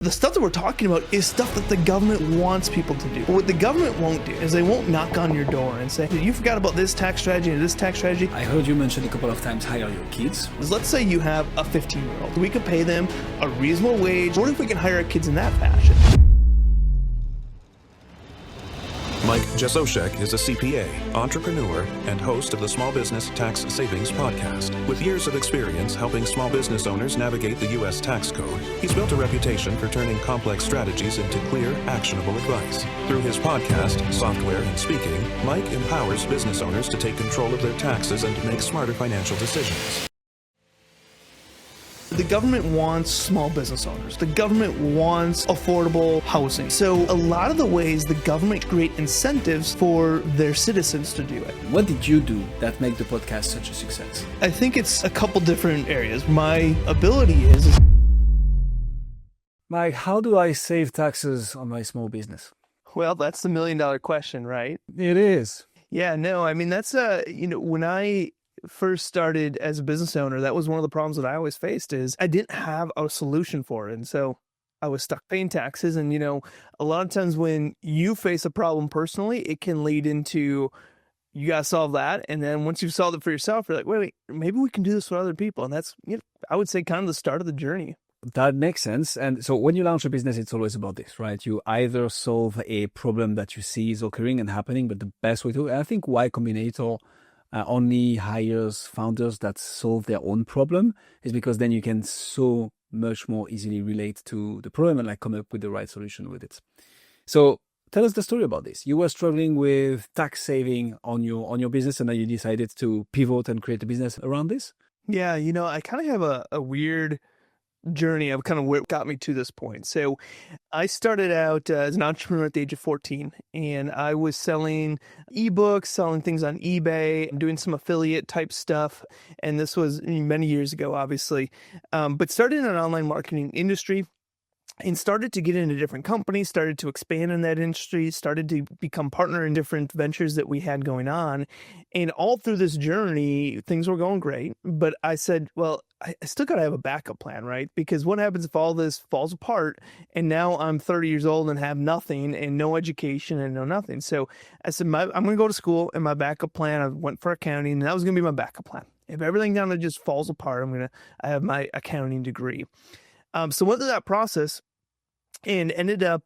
The stuff that we're talking about is stuff that the government wants people to do. But what the government won't do is they won't knock on your door and say, you forgot about this tax strategy and this tax strategy. I heard you mention a couple of times hire your kids. Let's say you have a 15-year-old. We could pay them a reasonable wage. What if we can hire our kids in that fashion? Mike Jesowshek is a CPA, entrepreneur, and host of the Small Business Tax Savings Podcast. With years of experience helping small business owners navigate the U.S. tax code, he's built a reputation for turning complex strategies into clear, actionable advice. Through his podcast, software, and speaking, Mike empowers business owners to take control of their taxes and make smarter financial decisions. The government wants small business owners. The government wants affordable housing. So a lot of the ways the government create incentives for their citizens to do it. What did you do that made the podcast such a success? I think it's a couple different areas. My ability is Mike, how do I save taxes on my small business? well, that's the $1 million question, right? It is. Yeah, no, I mean, that's when I first started as a business owner, that was one of the problems that I always faced is I didn't have a solution for it. And so I was stuck paying taxes. And, a lot of times when you face a problem personally, it can lead into you got to solve that. And then once you've solved it for yourself, you're like, wait, maybe we can do this with other people. And that's, I would say kind of the start of the journey. That makes sense. And so when you launch a business, it's always about this, right? You either solve a problem that you see is occurring and happening, but the best way to, and I think Y Combinator only hires founders that solve their own problem is because then you can so much more easily relate to the problem and like come up with the right solution with it. So tell us the story about this. You were struggling with tax saving on your business and then you decided to pivot and create a business around this? Yeah, I kind of have a weird journey of kind of where it got me to this point. So I started out as an entrepreneur at the age of 14, and I was selling eBooks, selling things on eBay, doing some affiliate type stuff. And this was many years ago, obviously, but started in an online marketing industry and started to get into different companies, started to expand in that industry, started to become partner in different ventures that we had going on. And all through this journey, things were going great. But I said, well, I still got to have a backup plan, right? Because what happens if all this falls apart and now I'm 30 years old and have nothing and no education and no nothing? So I said, I'm going to go to school, and my backup plan, I went for accounting, and that was going to be my backup plan. If everything down there just falls apart, I have my accounting degree. So went through that process and ended up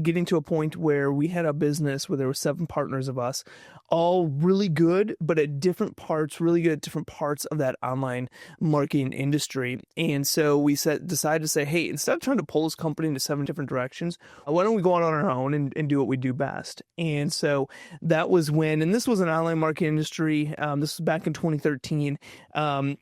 getting to a point where we had a business where there were 7 partners of us, all really good, but at different parts, really good at different parts of that online marketing industry. And so we decided to say, hey, instead of trying to pull this company into 7 different directions, why don't we go out on our own and do what we do best? And so that was when, and this was an online marketing industry. This was back in 2013.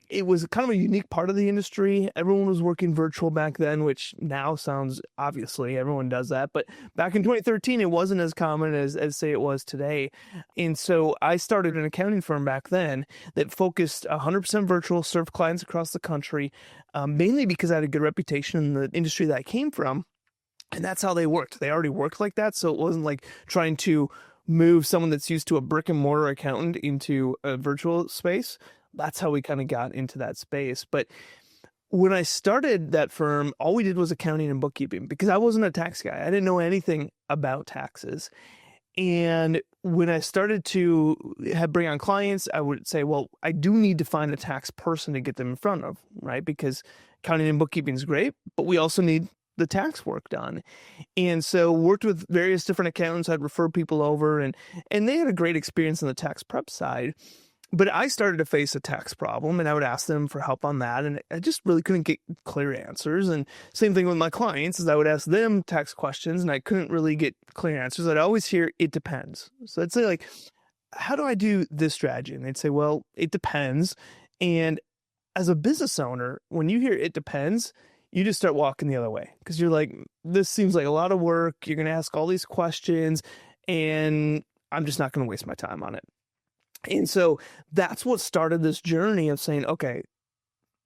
It was kind of a unique part of the industry. Everyone was working virtual back then, which now sounds obviously everyone does that. But back in 2013, it wasn't as common as say it was today. And so I started an accounting firm back then that focused 100% virtual, served clients across the country, mainly because I had a good reputation in the industry that I came from. And that's how they worked. They already worked like that. So it wasn't like trying to move someone that's used to a brick and mortar accountant into a virtual space. That's how we kind of got into that space. But when I started that firm, all we did was accounting and bookkeeping because I wasn't a tax guy. I didn't know anything about taxes. And when I started to bring on clients, I would say, well, I do need to find a tax person to get them in front of, right? Because accounting and bookkeeping is great, but we also need the tax work done. And so worked with various different accountants. I'd refer people over and they had a great experience on the tax prep side. But I started to face a tax problem and I would ask them for help on that. And I just really couldn't get clear answers. And same thing with my clients is I would ask them tax questions and I couldn't really get clear answers. I'd always hear, it depends. So I'd say like, how do I do this strategy? And they'd say, well, it depends. And as a business owner, when you hear it depends, you just start walking the other way because you're like, this seems like a lot of work. You're going to ask all these questions and I'm just not going to waste my time on it. And so that's what started this journey of saying, okay,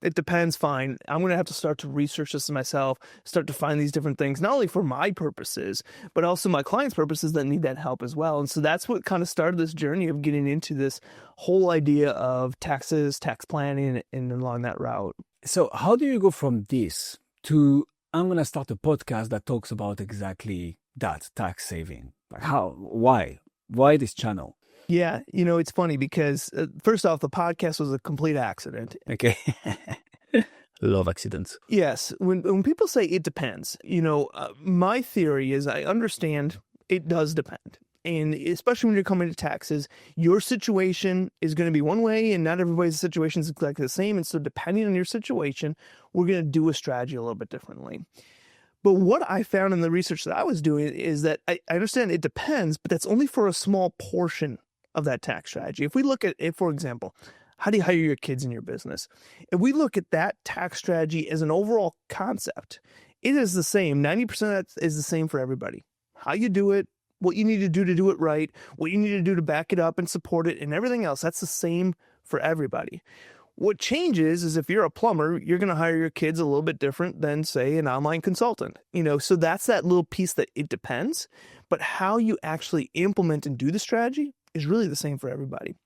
it depends, fine. I'm going to have to start to research this myself, start to find these different things, not only for my purposes, but also my clients' purposes that need that help as well. And so that's what kind of started this journey of getting into this whole idea of taxes, tax planning, and along that route. So how do you go from this to I'm going to start a podcast that talks about exactly that, tax saving. Like why this channel? Yeah, it's funny because first off, the podcast was a complete accident. Okay. Love accidents. Yes, when people say it depends, my theory is I understand it does depend. And especially when you're coming to taxes, your situation is going to be one way and not everybody's situation is exactly the same. And so depending on your situation, we're going to do a strategy a little bit differently. But what I found in the research that I was doing is that I understand it depends, but that's only for a small portion of that tax strategy. If we look at it, for example, how do you hire your kids in your business? If we look at that tax strategy as an overall concept, it is the same. 90% of that is the same for everybody. How you do it, what you need to do it right, what you need to do to back it up and support it, and everything else, that's the same for everybody. What changes is if you're a plumber, you're going to hire your kids a little bit different than, say, an online consultant. So that's that little piece that it depends. But how you actually implement and do the strategy is really the same for everybody.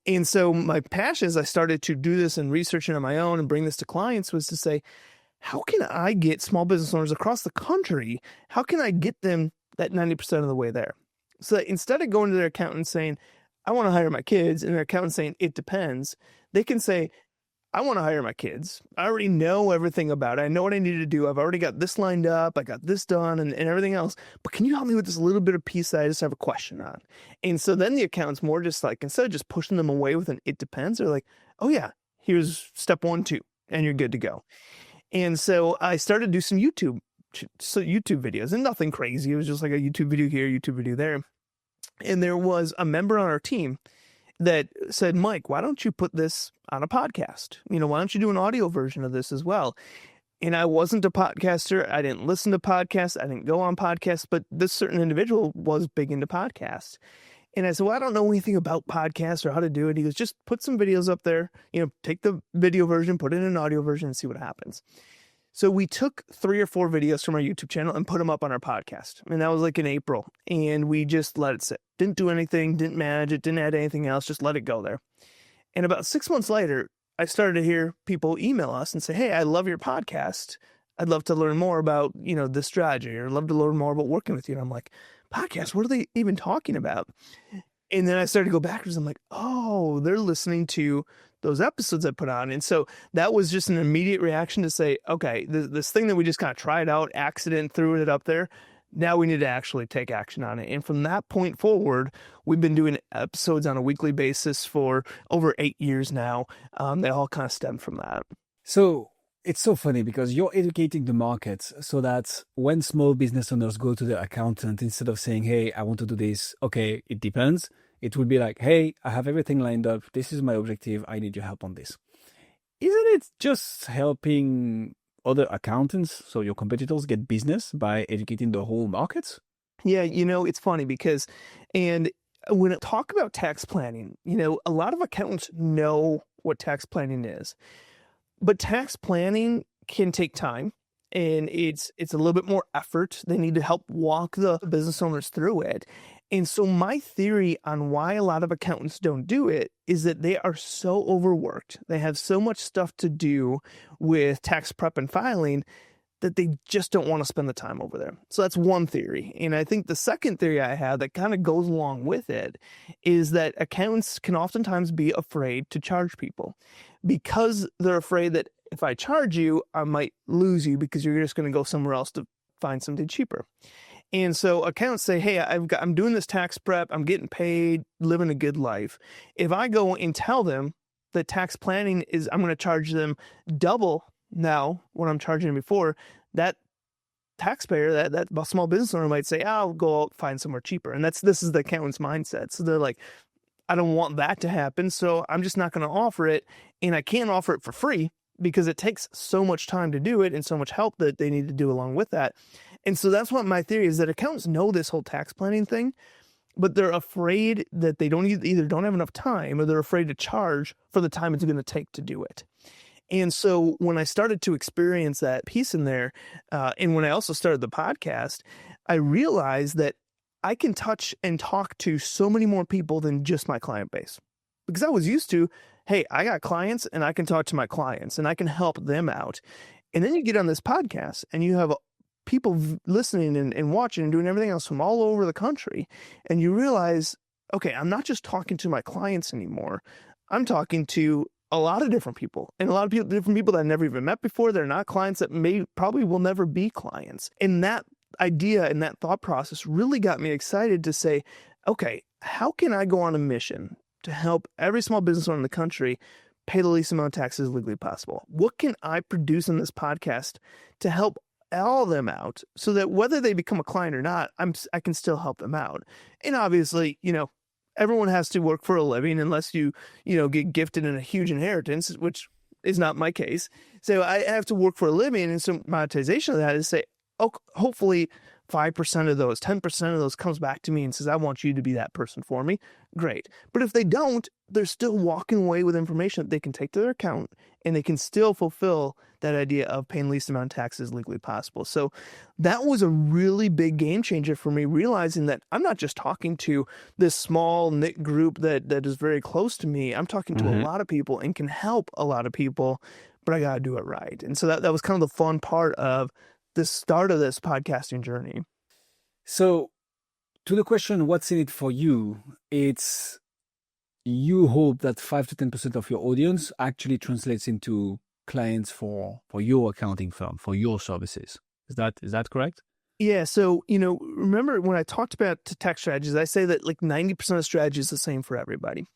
And so my passion as I started to do this and research it on my own and bring this to clients was to say, how can I get small business owners across the country? How can I get them that 90% of the way there? So that instead of going to their accountant saying, I want to hire my kids, and their accountant saying, it depends, they can say, I want to hire my kids. I already know everything about it. I know what I need to do. I've already got this lined up. I got this done and everything else. But can you help me with this little bit of piece that I just have a question on? And so then the accountant's more just like, instead of just pushing them away with an it depends, they're like, oh yeah, here's step 1, 2, and you're good to go. And so I started to do some YouTube videos, and nothing crazy. It was just like a YouTube video here, YouTube video there. And there was a member on our team that said, Mike, why don't you put this on a podcast? Why don't you do an audio version of this as well? And I wasn't a podcaster. I didn't listen to podcasts. I didn't go on podcasts, but this certain individual was big into podcasts. And I said, well, I don't know anything about podcasts or how to do it. He goes, just put some videos up there, take the video version, put it in an audio version and see what happens. So we took 3 or 4 videos from our YouTube channel and put them up on our podcast. And that was like in April. And we just let it sit. Didn't do anything, didn't manage it, didn't add anything else, just let it go there. And about 6 months later, I started to hear people email us and say, hey, I love your podcast. I'd love to learn more about, this strategy, or I'd love to learn more about working with you. And I'm like, podcast, what are they even talking about? And then I started to go backwards. I'm like, oh, they're listening to those episodes I put on. And so that was just an immediate reaction to say, okay, this thing that we just kind of tried out, accident, threw it up there. Now we need to actually take action on it. And from that point forward, we've been doing episodes on a weekly basis for over 8 years now. They all kind of stem from that. So it's so funny because you're educating the market so that when small business owners go to their accountant, instead of saying, hey, I want to do this, okay, it depends, it would be like, hey, I have everything lined up. This is my objective. I need your help on this. Isn't it just helping other accountants, so your competitors, get business by educating the whole market? Yeah, it's funny because, and when I talk about tax planning, a lot of accountants know what tax planning is. But tax planning can take time, and it's a little bit more effort. They need to help walk the business owners through it. And so my theory on why a lot of accountants don't do it is that they are so overworked. They have so much stuff to do with tax prep and filing that they just don't want to spend the time over there. So that's one theory. And I think the second theory I have that kind of goes along with it is that accountants can oftentimes be afraid to charge people because they're afraid that if I charge you, I might lose you because you're just going to go somewhere else to find something cheaper. And so accountants say, hey, I'm doing this tax prep, I'm getting paid, living a good life. If I go and tell them that tax planning is, I'm going to charge them double now what I'm charging them before, that taxpayer, that small business owner might say, I'll go out find somewhere cheaper. And this is the accountant's mindset. So they're like, I don't want that to happen, so I'm just not going to offer it. And I can't offer it for free because it takes so much time to do it and so much help that they need to do along with that. And so that's what my theory is, that accountants know this whole tax planning thing, but they're afraid that they either don't have enough time or they're afraid to charge for the time it's going to take to do it. And so when I started to experience that piece in there, and when I also started the podcast, I realized that I can touch and talk to so many more people than just my client base. Because I was used to, hey, I got clients and I can talk to my clients and I can help them out. And then you get on this podcast and you have people listening and watching and doing everything else from all over the country. And you realize, okay, I'm not just talking to my clients anymore. I'm talking to a lot of different people, and a lot of people, different people that I've never even met before. They're not clients that probably will never be clients. And that idea and that thought process really got me excited to say, okay, how can I go on a mission to help every small business owner in the country pay the least amount of taxes legally possible? What can I produce in this podcast to help all of them out so that whether they become a client or not, I can still help them out? And obviously, everyone has to work for a living unless you get gifted in a huge inheritance, which is not my case. So I have to work for a living, and so monetization of that is say, oh, hopefully 5% of those, 10% of those comes back to me and says, I want you to be that person for me. Great. But if they don't, they're still walking away with information that they can take to their account, and they can still fulfill that idea of paying least amount of taxes legally possible. So that was a really big game changer for me, realizing that I'm not just talking to this small knit group that is very close to me. I'm talking to a lot of people and can help a lot of people, but I got to do it right. And so that was kind of the fun part of the start of this podcasting journey. So to the question, what's in it for you? It's you hope that 5 to 10% of your audience actually translates into clients for your accounting firm, for your services. Is that correct? Yeah. So, remember when I talked about tax strategies, I say that like 90% of strategy is the same for everybody.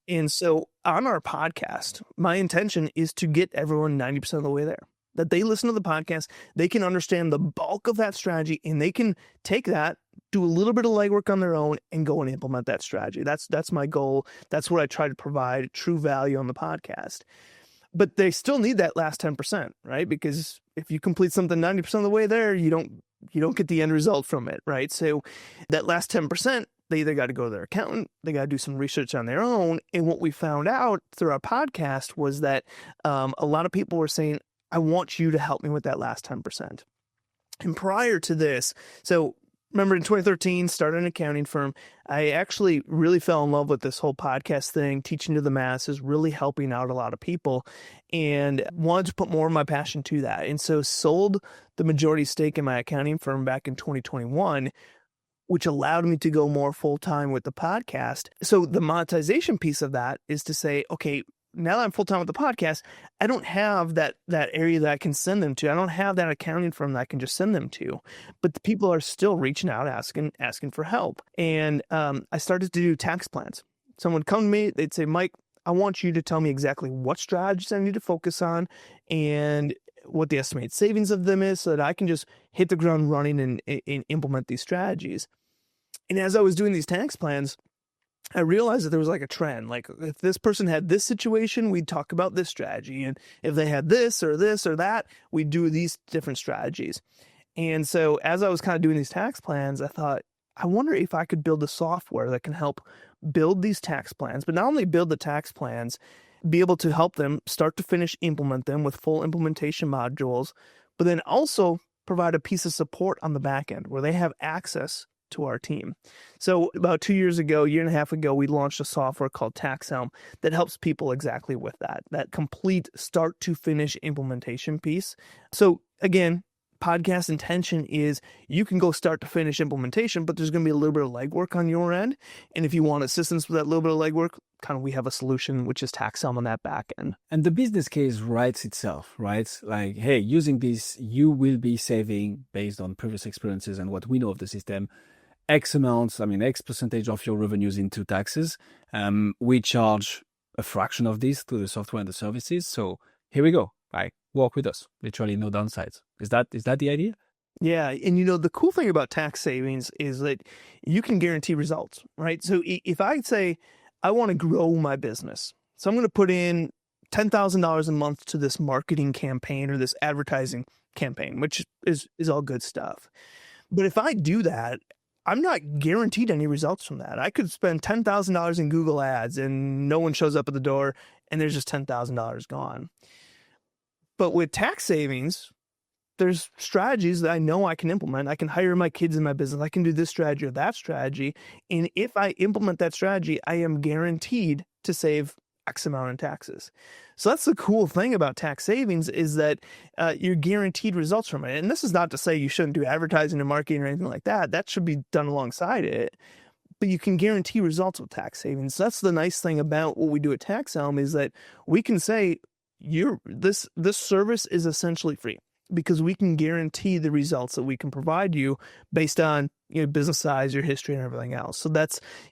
And so on our podcast, my intention is to get everyone 90% of the way there. That they listen to the podcast, they can understand the bulk of that strategy, and they can take that, do a little bit of legwork on their own, and go and implement that strategy. That's my goal. That's what I try to provide true value on the podcast. But they still need that last 10%, right? Because if you complete something 90% of the way there, you don't get the end result from it, right? So that last 10%, they either got to go to their accountant, they got to do some research on their own. And what we found out through our podcast was that a lot of people were saying, I want you to help me with that last 10%. And prior to this, so remember in 2013, started an accounting firm. I actually really fell in love with this whole podcast thing, teaching to the masses, really helping out a lot of people, and wanted to put more of my passion to that. And so sold the majority stake in my accounting firm back in 2021, which allowed me to go more full-time with the podcast. So the monetization piece of that is to say, okay, now that I'm full-time with the podcast, I don't have that area that I can send them to. I don't have that accounting firm that I can just send them to. But the people are still reaching out, asking for help. And I started to do tax plans. Someone would come to me, they'd say, Mike, I want you to tell me exactly what strategies I need to focus on and what the estimated savings of them is so that I can just hit the ground running and implement these strategies. And as I was doing these tax plans, I realized that there was like a trend. Like if this person had this situation, we'd talk about this strategy. And if they had this or that, we'd do these different strategies. And so as I was kind of doing these tax plans, I thought, I wonder if I could build a software that can help build these tax plans, but not only build the tax plans, be able to help them start to finish implement them with full implementation modules, but then also provide a piece of support on the back end where they have access to our team. So about 2 years ago, year and a half ago, we launched a software called TaxElm that helps people exactly with that complete start to finish implementation piece. So again, podcast intention is you can go start to finish implementation, but there's going to be a little bit of legwork on your end. And if you want assistance with that little bit of legwork, kind of we have a solution, which is TaxElm on that back end. And the business case writes itself, right? Like, hey, using this, you will be saving based on previous experiences and what we know of the system, X percentage of your revenues into taxes. We charge a fraction of this to the software and the services. So here we go. Right. Work with us. Literally no downsides. Is that the idea? Yeah. And the cool thing about tax savings is that you can guarantee results, right? So if I say, I want to grow my business, so I'm going to put in $10,000 a month to this marketing campaign or this advertising campaign, which is all good stuff. But if I do that, I'm not guaranteed any results from that. I could spend $10,000 in Google ads and no one shows up at the door and there's just $10,000 gone. But with tax savings, there's strategies that I know I can implement. I can hire my kids in my business. I can do this strategy or that strategy. And if I implement that strategy, I am guaranteed to save X amount in taxes. So that's the cool thing about tax savings is that you're guaranteed results from it. And this is not to say you shouldn't do advertising and marketing or anything like that. That should be done alongside it. But you can guarantee results with tax savings. That's the nice thing about what we do at TaxElm is that we can say this service is essentially free because we can guarantee the results that we can provide you based on business size, your history, and everything else. So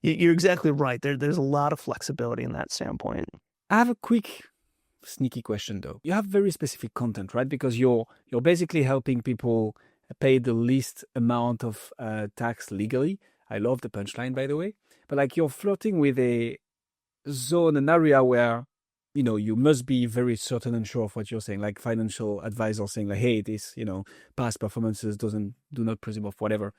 you're exactly right. There's a lot of flexibility in that standpoint. I have a quick sneaky question though. You have very specific content, right? Because you're basically helping people pay the least amount of tax legally. I love the punchline, by the way. But like you're flirting with a zone, an area where, you must be very certain and sure of what you're saying, like financial advisor saying like, hey, this, past performances do not presume of whatever.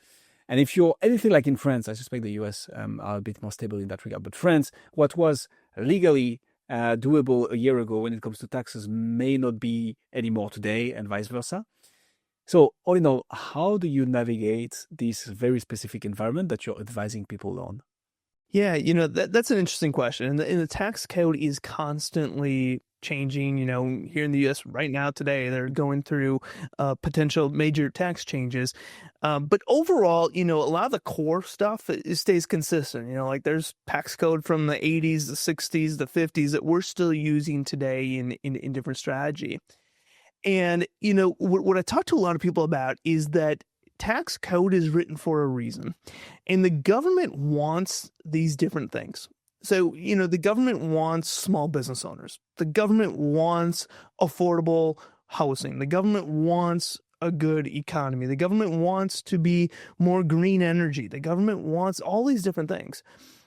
And if you're anything like in France, I suspect the US are a bit more stable in that regard. But France, what was legally doable a year ago when it comes to taxes may not be anymore today and vice versa. So all in all, how do you navigate this very specific environment that you're advising people on? Yeah, that's an interesting question. And the tax code is constantly changing. Here in the U.S. right now today, they're going through potential major tax changes. But overall, a lot of the core stuff it stays consistent. Like there's tax code from the 80s, the 60s, the 50s that we're still using today in different strategy. And, what I talk to a lot of people about is that tax code is written for a reason. And the government wants these different things. So, the government wants small business owners. The government wants affordable housing. The government wants a good economy. The government wants to be more green energy. The government wants all these different things.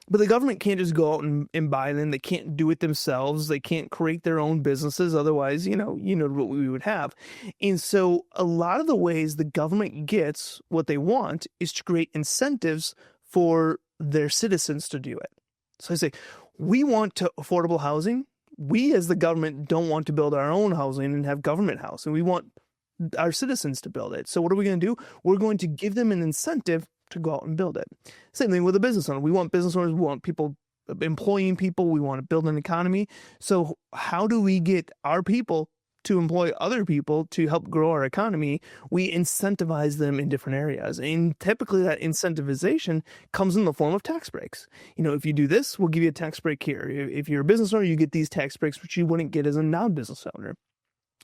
But the government can't just go out and buy them. They can't do it themselves. They can't create their own businesses. Otherwise, you know what we would have. And so a lot of the ways the government gets what they want is to create incentives for their citizens to do it. So I say, we want affordable housing. We as the government don't want to build our own housing and have government housing. We want our citizens to build it. So what are we going to do? We're going to give them an incentive to go out and build it. Same thing with a business owner. We want business owners, we want people employing people, we want to build an economy. So how do we get our people to employ other people to help grow our economy? We incentivize them in different areas. And typically that incentivization comes in the form of tax breaks. If you do this, we'll give you a tax break here. If you're a business owner, you get these tax breaks, which you wouldn't get as a non-business owner.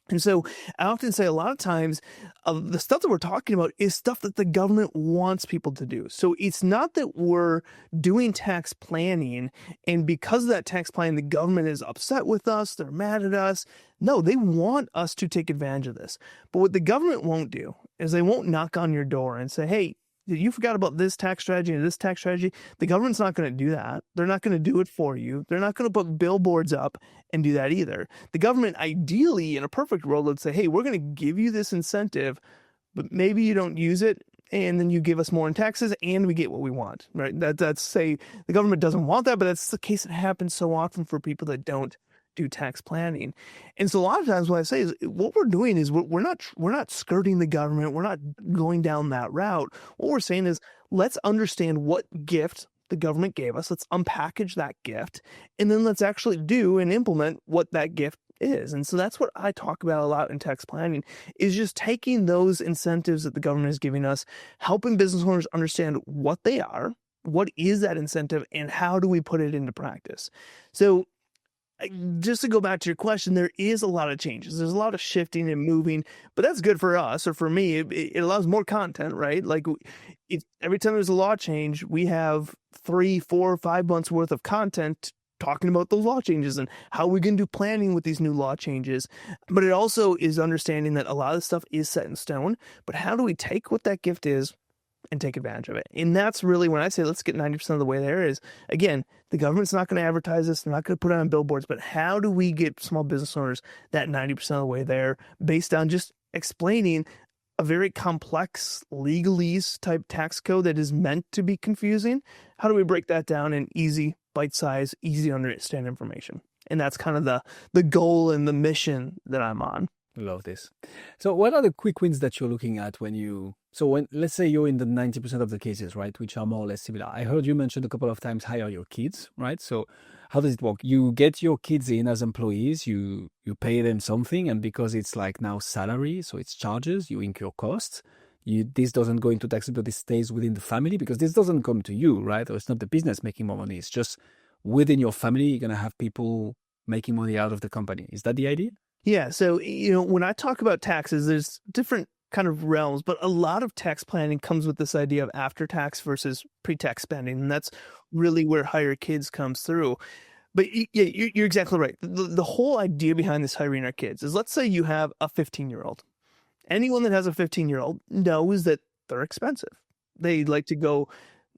And so I often say a lot of times the stuff that we're talking about is stuff that the government wants people to do. So it's not that we're doing tax planning and because of that tax planning, the government is upset with us, they're mad at us. No, they want us to take advantage of this. But what the government won't do is they won't knock on your door and say, hey, you forgot about this tax strategy and this tax strategy. The government's not going to do that. They're not going to do it for you. They're not going to put billboards up and do that either. The government, ideally, in a perfect world, would say, hey, we're going to give you this incentive, but maybe you don't use it, and then you give us more in taxes, and we get what we want, right? That's say the government doesn't want that, but that's the case that happens so often for people that don't do tax planning. And so a lot of times what I say is what we're doing is we're not skirting the government. We're not going down that route. What we're saying is let's understand what gift the government gave us. Let's unpackage that gift, and then let's actually do and implement what that gift is. And so that's what I talk about a lot in tax planning is just taking those incentives that the government is giving us, helping business owners understand what they are, what is that incentive, and how do we put it into practice. So just to go back to your question, there is a lot of changes. There's a lot of shifting and moving, but that's good for us, or for me. It allows more content, right? Like every time there's a law change, we have 3, 4, 5 months worth of content talking about those law changes and how we can do planning with these new law changes. But it also is understanding that a lot of the stuff is set in stone, but how do we take what that gift is and take advantage of it? And that's really when I say let's get 90% of the way there is, again, the government's not going to advertise this, they're not going to put it on billboards, but how do we get small business owners that 90% of the way there based on just explaining a very complex legalese type tax code that is meant to be confusing? How do we break that down in easy, bite-sized, easy to understand information? And that's kind of the goal and the mission that I'm on. Love this. So what are the quick wins that you're looking at when let's say you're in the 90% of the cases, right, which are more or less similar? I heard you mention a couple of times hire your kids, right? So how does it work? You get your kids in as employees, you pay them something, and because it's like now salary, so it's charges, you incur costs. This doesn't go into taxes, but it stays within the family because this doesn't come to you, right? Or it's not the business making more money. It's just within your family, you're going to have people making money out of the company. Is that the idea? Yeah. So, when I talk about taxes, there's different kind of realms, but a lot of tax planning comes with this idea of after tax versus pre-tax spending. And that's really where Hire Kids comes through. But yeah, you're exactly right. The whole idea behind this hiring our kids is, let's say you have a 15-year-old. Anyone that has a 15-year-old knows that they're expensive. They like to go,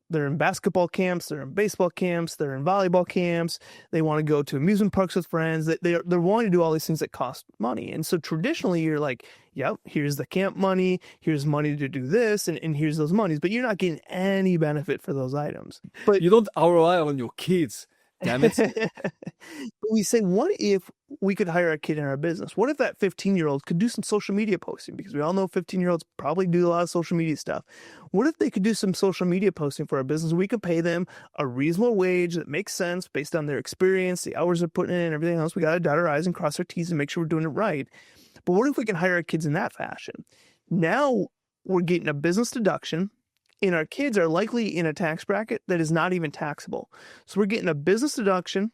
they're in basketball camps, they're in baseball camps, they're in volleyball camps. They want to go to amusement parks with friends. They're wanting to do all these things that cost money. And so traditionally you're like, yep, here's the camp money, here's money to do this, and here's those monies. But you're not getting any benefit for those items. But you don't ROI on your kids. Damn it. But we say, what if we could hire a kid in our business? What if that 15-year-old could do some social media posting? Because we all know 15-year-olds probably do a lot of social media stuff. What if they could do some social media posting for our business? We could pay them a reasonable wage that makes sense based on their experience, the hours they're putting in, and everything else. We got to dot our I's and cross our T's and make sure we're doing it right. But what if we can hire our kids in that fashion? Now we're getting a business deduction, and our kids are likely in a tax bracket that is not even taxable. So we're getting a business deduction,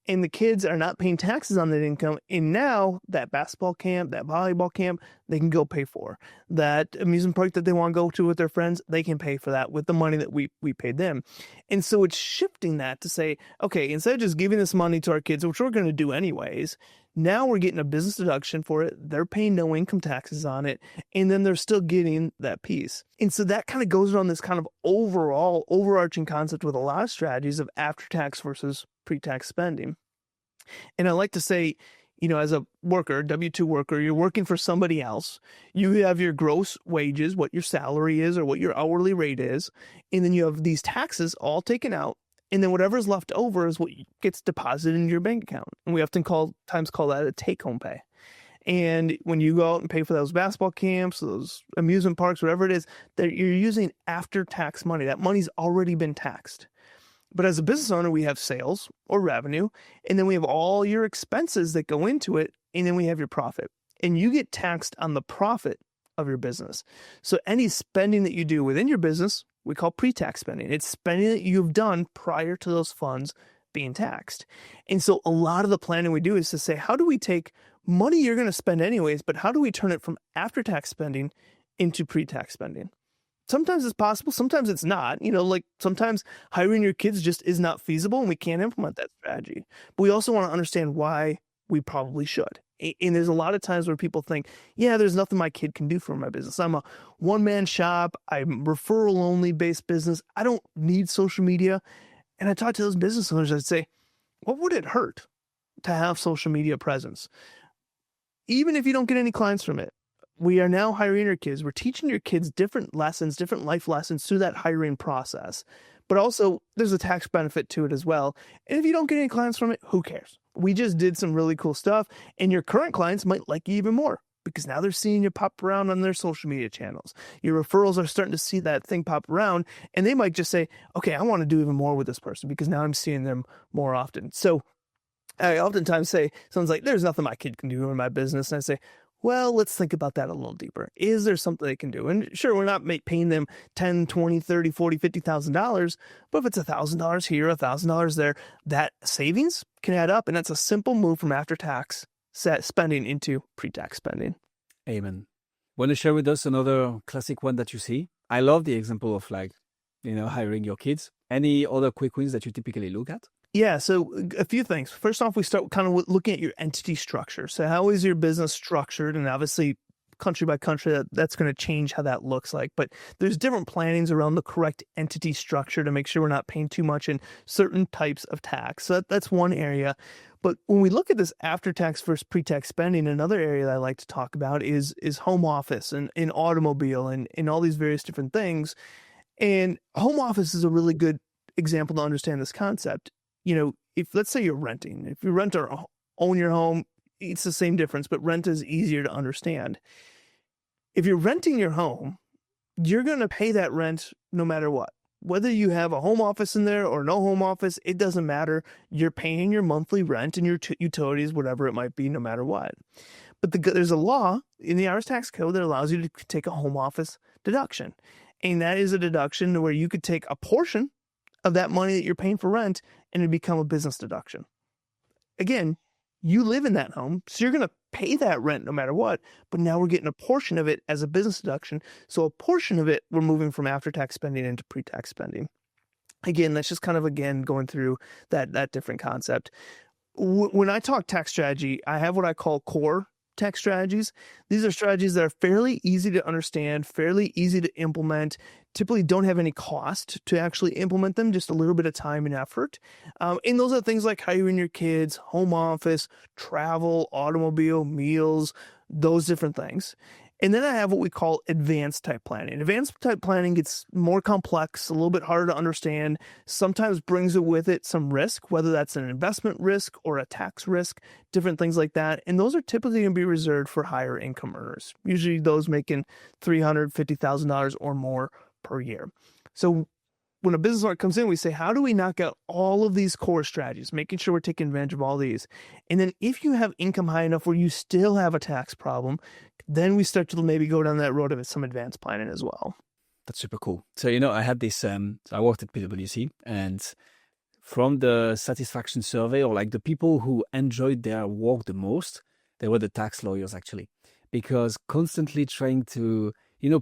and the kids are not paying taxes on that income. And now that basketball camp, that volleyball camp, they can go pay for. That amusement park that they want to go to with their friends, they can pay for that with the money that we paid them. And so it's shifting that to say, okay, instead of just giving this money to our kids, which we're going to do anyways, now we're getting a business deduction for it. They're paying no income taxes on it. And then they're still getting that piece. And so that kind of goes around this kind of overall overarching concept with a lot of strategies of after-tax versus pre-tax spending. And I like to say, as a worker, W-2 worker, you're working for somebody else. You have your gross wages, what your salary is or what your hourly rate is. And then you have these taxes all taken out. And then whatever's left over is what gets deposited in your bank account. And we often call that a take-home pay. And when you go out and pay for those basketball camps, those amusement parks, whatever it is, that you're using after-tax money. That money's already been taxed. But as a business owner, we have sales or revenue, and then we have all your expenses that go into it, and then we have your profit. And you get taxed on the profit of your business. So any spending that you do within your business, we call pre-tax spending. It's spending that you've done prior to those funds being taxed. And so a lot of the planning we do is to say, how do we take money you're going to spend anyways, but how do we turn it from after-tax spending into pre-tax spending? Sometimes it's possible, sometimes it's not. Like sometimes hiring your kids just is not feasible and we can't implement that strategy. But we also want to understand why we probably should. And there's a lot of times where people think, yeah, there's nothing my kid can do for my business. I'm a one-man shop. I'm referral-only based business. I don't need social media. And I talk to those business owners, I'd say, what would it hurt to have social media presence? Even if you don't get any clients from it. We are now hiring your kids. We're teaching your kids different lessons, different life lessons through that hiring process. But also, there's a tax benefit to it as well. And if you don't get any clients from it, who cares? We just did some really cool stuff, and your current clients might like you even more because now they're seeing you pop around on their social media channels. Your referrals are starting to see that thing pop around, and they might just say, okay, I want to do even more with this person because now I'm seeing them more often. So I oftentimes say, someone's like, there's nothing my kid can do in my business. And I say, well, let's think about that a little deeper. Is there something they can do? And sure, we're not paying them $10, $20, $30, $40, $50,000, but if it's $1,000 here, $1,000 there, that savings can add up. And that's a simple move from after-tax spending into pre-tax spending. Amen. Want to share with us another classic one that you see? I love the example of hiring your kids. Any other quick wins that you typically look at? Yeah, so a few things. First off, we start kind of looking at your entity structure. So how is your business structured? And obviously, country by country, that's going to change how that looks like. But there's different plannings around the correct entity structure to make sure we're not paying too much in certain types of tax. So that's one area. But when we look at this after-tax versus pre-tax spending, another area that I like to talk about is home office and automobile and all these various different things. And home office is a really good example to understand this concept. If let's say you're renting, if you rent or own your home, it's the same difference, but rent is easier to understand. If you're renting your home, you're going to pay that rent no matter what. Whether you have a home office in there or no home office, it doesn't matter. You're paying your monthly rent and your utilities, whatever it might be, no matter what. But there's a law in the IRS tax code that allows you to take a home office deduction. And that is a deduction where you could take a portion of that money that you're paying for rent and it become a business deduction. Again, you live in that home, so you're going to pay that rent no matter what, but now we're getting a portion of it as a business deduction. So a portion of it, we're moving from after-tax spending into pre-tax spending. Again, that's just kind of, going through that different concept. When I talk tax strategy, I have what I call core tax strategies. These are strategies that are fairly easy to understand, fairly easy to implement, typically don't have any cost to actually implement them, just a little bit of time and effort. And those are things like hiring your kids, home office, travel, automobile, meals, those different things. And then I have what we call advanced type planning. Advanced type planning gets more complex, a little bit harder to understand, sometimes brings it with it some risk, whether that's an investment risk or a tax risk, different things like that. And those are typically going to be reserved for higher income earners, usually those making $350,000 or more per year. So when a business owner comes in, we say, how do we knock out all of these core strategies, making sure we're taking advantage of all these? And then if you have income high enough where you still have a tax problem, then we start to maybe go down that road of some advanced planning as well. That's super cool. So, I had this, so I worked at PwC, and from the satisfaction survey, or like the people who enjoyed their work the most, they were the tax lawyers actually, because constantly trying to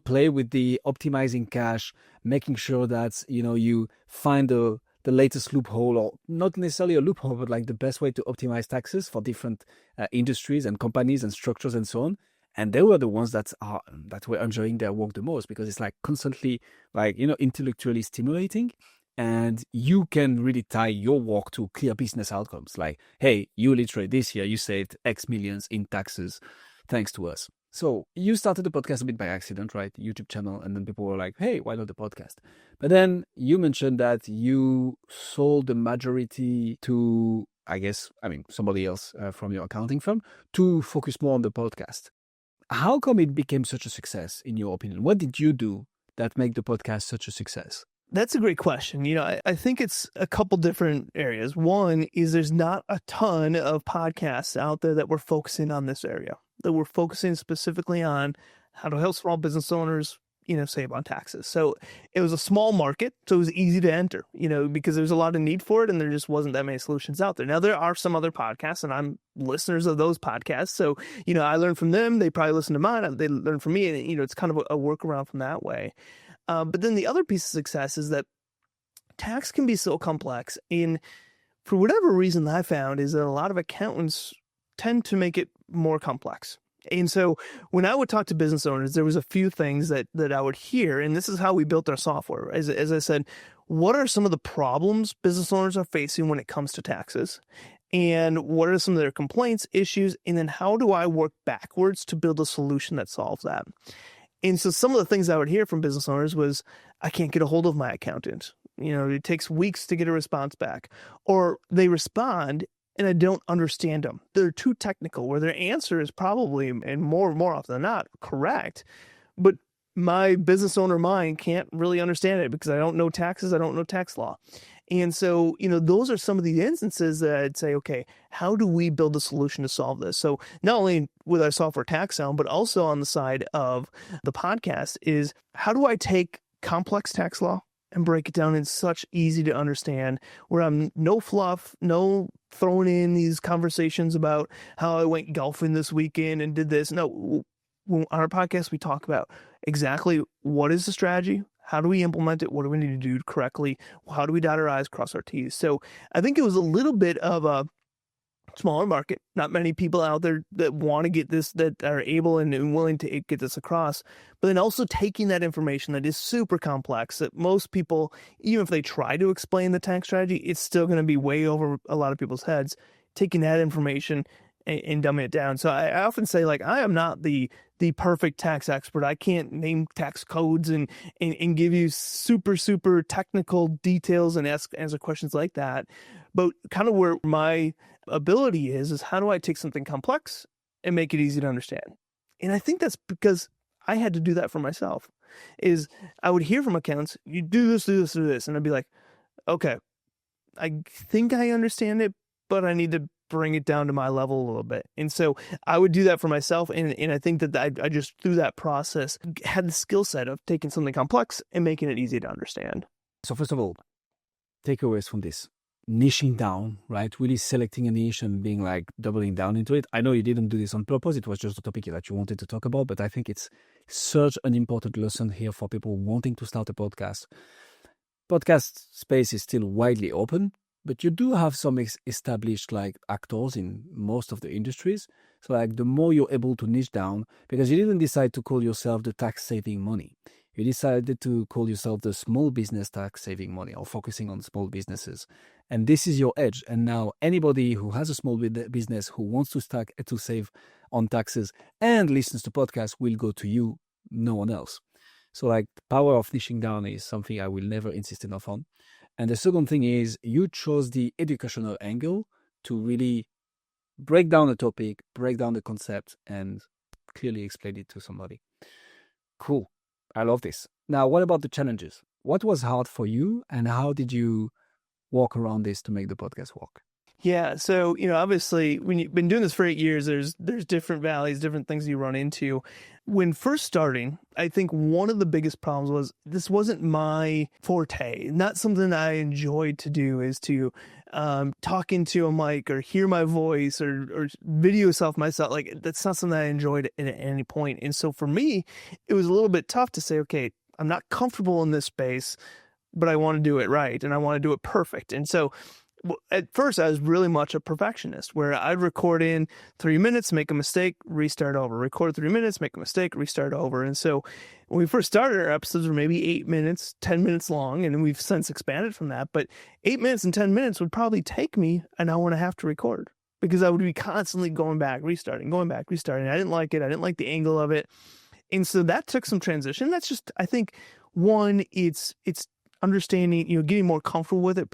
play with the optimizing cash, making sure that, you find the latest loophole, or not necessarily a loophole, but like the best way to optimize taxes for different industries and companies and structures and so on. And they were the ones that were enjoying their work the most, because it's like constantly intellectually stimulating. And you can really tie your work to clear business outcomes. Like, hey, you literally this year, you saved X millions in taxes thanks to us. So you started the podcast a bit by accident, right? YouTube channel. And then people were like, hey, why not the podcast? But then you mentioned that you sold the majority to, somebody else from your accounting firm to focus more on the podcast. How come it became such a success, in your opinion? What did you do that made the podcast such a success? That's a great question. I think it's a couple different areas. One is there's not a ton of podcasts out there that we're focusing on this area, that we're focusing specifically on how to help small business owners, save on taxes. So it was a small market, so it was easy to enter, because there's a lot of need for it and there just wasn't that many solutions out there. Now, there are some other podcasts and I'm listeners of those podcasts. So, I learn from them. They probably listen to mine. They learn from me. And, it's kind of a workaround from that way. But then the other piece of success is that tax can be so complex. And for whatever reason that I found is that a lot of accountants tend to make it more complex. And so when I would talk to business owners, there was a few things that I would hear, and this is how we built our software. As I said, what are some of the problems business owners are facing when it comes to taxes? And what are some of their complaints, issues? And then how do I work backwards to build a solution that solves that? And so some of the things I would hear from business owners was, I can't get a hold of my accountant. It takes weeks to get a response back. Or they respond and I don't understand them. They're too technical, where their answer is probably, and more often than not, correct. But my business owner mind can't really understand it because I don't know taxes, I don't know tax law. And so, those are some of the instances that I'd say, okay, how do we build a solution to solve this? So not only with our software TaxElm, but also on the side of the podcast is, how do I take complex tax law and break it down in such easy to understand, where I'm no fluff, no throwing in these conversations about how I went golfing this weekend and did this. No, on our podcast, we talk about exactly what is the strategy, how do we implement it, what do we need to do correctly, how do we dot our I's, cross our T's. So I think it was a little bit of a smaller market, not many people out there that want to get this, that are able and willing to get this across, but then also taking that information that is super complex, that most people, even if they try to explain the tax strategy, it's still going to be way over a lot of people's heads, taking that information and dumbing it down. So I often say, like, I am not the perfect tax expert. I can't name tax codes and give you super technical details and answer questions like that. But kind of where my ability is how do I take something complex and make it easy to understand? And I think that's because I had to do that for myself. is I would hear from accountants, you do this, do this, do this. And I'd be like, okay, I think I understand it, but I need to bring it down to my level a little bit. And so I would do that for myself. And I think that I just, through that process, had the skill set of taking something complex and making it easy to understand. So first of all, takeaways from this. Niching down, right? Really selecting a niche and being like doubling down into it. I know you didn't do this on purpose. It was just a topic that you wanted to talk about, but I think it's such an important lesson here for people wanting to start a podcast. Podcast space is still widely open, but you do have some established like actors in most of the industries. So like the more you're able to niche down, because you didn't decide to call yourself the tax saving money. You decided to call yourself the small business tax saving money, or focusing on small businesses. And this is your edge. And now anybody who has a small business who wants to save on taxes and listens to podcasts will go to you, no one else. So like the power of niching down is something I will never insist enough on. And the second thing is you chose the educational angle to really break down the topic, break down the concept, and clearly explain it to somebody. Cool. I love this. Now, what about the challenges? What was hard for you, and how did you walk around this to make the podcast work? Yeah. So, obviously when you've been doing this for 8 years, there's different valleys, different things you run into. When first starting, I think one of the biggest problems was this wasn't my forte, not something I enjoyed to do, is to talk into a mic or hear my voice or video myself. Like that's not something I enjoyed at any point. And so for me, it was a little bit tough to say, okay, I'm not comfortable in this space, but I want to do it right and I want to do it perfect. And so at first, I was really much a perfectionist, where I'd record in 3 minutes, make a mistake, restart over. Record 3 minutes, make a mistake, restart over. And so when we first started, our episodes were maybe 8 minutes, 10 minutes long, and we've since expanded from that. But 8 minutes and 10 minutes would probably take me an hour and a half to record, because I would be constantly going back, restarting. I didn't like it. I didn't like the angle of it. And so that took some transition. That's just, I think, one, it's understanding, getting more comfortable with it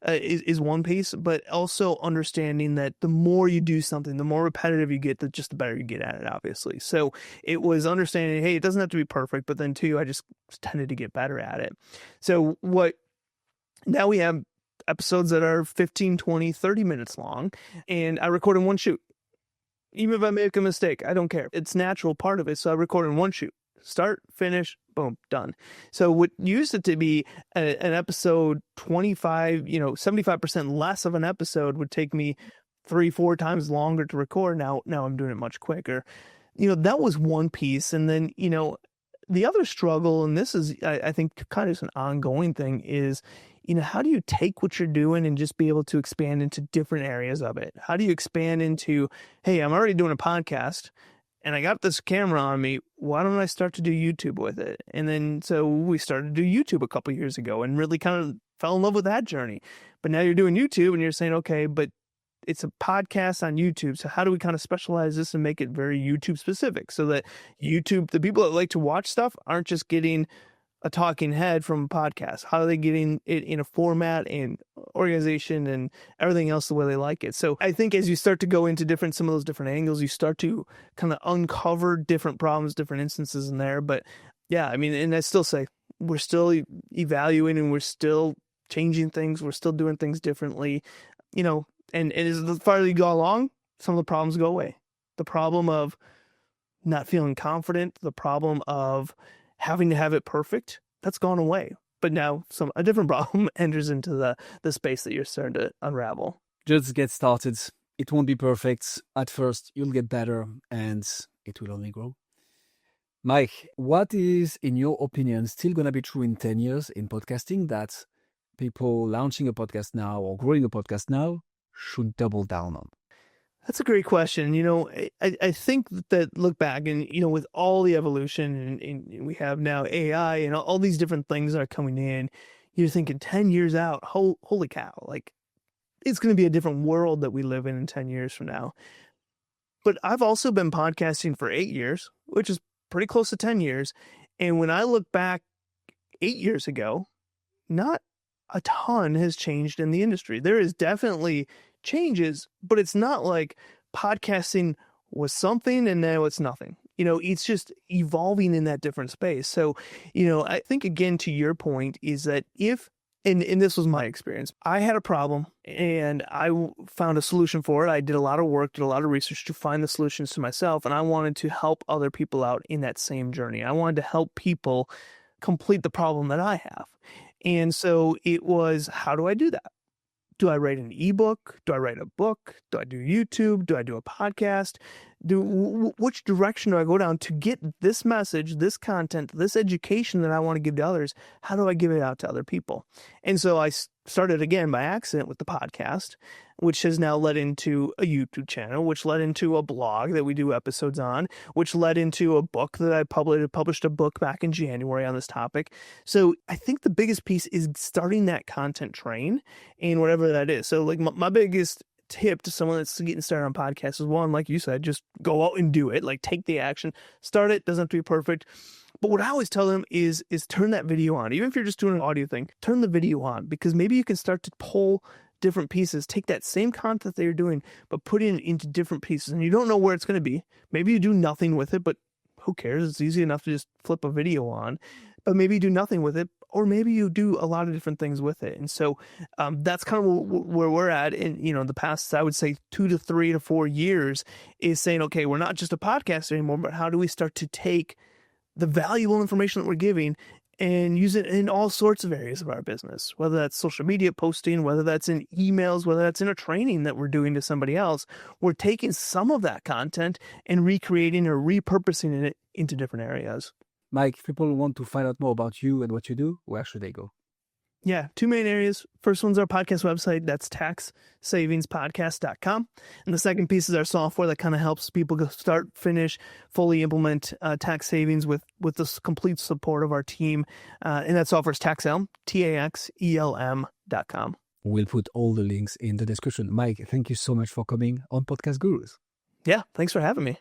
is one piece, but also understanding that the more you do something, the more repetitive you get, the better you get at it, obviously. So it was understanding, hey, it doesn't have to be perfect, but then two, I just tended to get better at it. So now we have episodes that are 15, 20, 30 minutes long, and I record in one shoot. Even if I make a mistake, I don't care. It's a natural part of it, so I record in one shoot. Start, finish, boom, done. So what used it to be an episode 25, 75% less of an episode would take me 3-4 times longer to record. Now I'm doing it much quicker. That was one piece. And then, the other struggle, and this is, I think, kind of an ongoing thing, is, how do you take what you're doing and just be able to expand into different areas of it? How do you expand into, hey, I'm already doing a podcast, and I got this camera on me, why don't I start to do YouTube with it? And then, so we started to do YouTube a couple years ago and really kind of fell in love with that journey. But now you're doing YouTube and you're saying, okay, but it's a podcast on YouTube. So how do we kind of specialize this and make it very YouTube specific, so that YouTube, the people that like to watch stuff, aren't just getting a talking head from a podcast? How are they getting it in a format and organization and everything else the way they like it? So I think as you start to go into some of those different angles, you start to kind of uncover different problems, different instances in there. But yeah, I mean, and I still say we're still evaluating, we're still changing things, we're still doing things differently, and as farther you go along, some of the problems go away. The problem of not feeling confident, the problem of having to have it perfect, that's gone away. But now a different problem enters into the space that you're starting to unravel. Just get started. It won't be perfect. At first, you'll get better, and it will only grow. Mike, what is, in your opinion, still going to be true in 10 years in podcasting that people launching a podcast now or growing a podcast now should double down on? That's a great question. I think that look back and, with all the evolution and we have now AI and all these different things that are coming in, you're thinking 10 years out, holy cow, like it's going to be a different world that we live in 10 years from now. But I've also been podcasting for 8 years, which is pretty close to 10 years. And when I look back 8 years ago, not a ton has changed in the industry. There is definitely changes, but it's not like podcasting was something and now it's nothing. It's just evolving in that different space. So, I think, again, to your point, is that and this was my experience, I had a problem and I found a solution for it. I did a lot of work, did a lot of research to find the solutions to myself, and I wanted to help other people out in that same journey. I wanted to help people complete the problem that I have. And so it was, how do I do that? Do I write an ebook? Do I write a book? Do I do YouTube? Do I do a podcast? Which direction do I go down to get this message, this content, this education that I want to give to others? How do I give it out to other people? And so I started again by accident with the podcast, which has now led into a YouTube channel, which led into a blog that we do episodes on, which led into a book that I published a book back in January on this topic. So I think the biggest piece is starting that content train and whatever that is. So like my biggest tip to someone that's getting started on podcasts is, one, like you said, just go out and do it. Like, take the action, start it. Doesn't have to be perfect. But what I always tell them is turn that video on. Even if you're just doing an audio thing, turn the video on, because maybe you can start to pull different pieces, take that same content that you're doing, but put it into different pieces. And you don't know where it's going to be. Maybe you do nothing with it, but who cares? It's easy enough to just flip a video on. But maybe you do nothing with it, or maybe you do a lot of different things with it. And so that's kind of where we're at in, the past, I would say 2 to 3 to 4 years, is saying, okay, we're not just a podcast anymore, but how do we start to take the valuable information that we're giving and use it in all sorts of areas of our business, whether that's social media posting, whether that's in emails, whether that's in a training that we're doing to somebody else. We're taking some of that content and recreating or repurposing it into different areas. Mike, if people want to find out more about you and what you do, where should they go? Yeah, 2 main areas. First one's our podcast website. That's taxsavingspodcast.com. And the second piece is our software that kind of helps people go start, finish, fully implement tax savings with this complete support of our team. And that software is TaxElm, TaxElm.com. We'll put all the links in the description. Mike, thank you so much for coming on Podcast Gurus. Yeah, thanks for having me.